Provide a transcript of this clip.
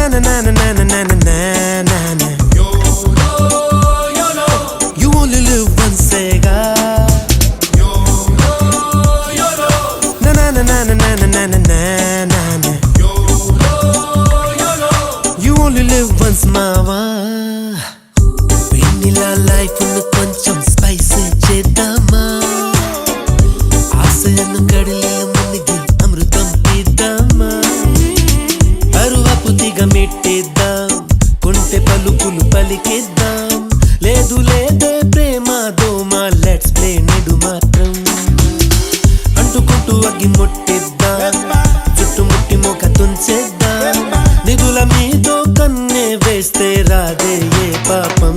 na na na na na na na na na. You only live once, Sega. Na na na na na na na na na na. You only live once, mama. Vanilla life unnu koncham spice chedama. ఆశను కడలిలో మునిగి అమృతం తీద్దామా. అరువపుతిగా మెట్టేద్దాం, కొంటె పలుకులు పలికేద్దాం. లేదు లేదే ప్రేమ దోమ, let's play నెడు మాత్రం. అంటుకుంటూ అగ్గి ముట్టేద్దాం, చుట్టుముట్టి మొక్క తుంచేద్దాం. నిధుల మీదో కన్నే వేస్తే రాదే ఏ పాపం.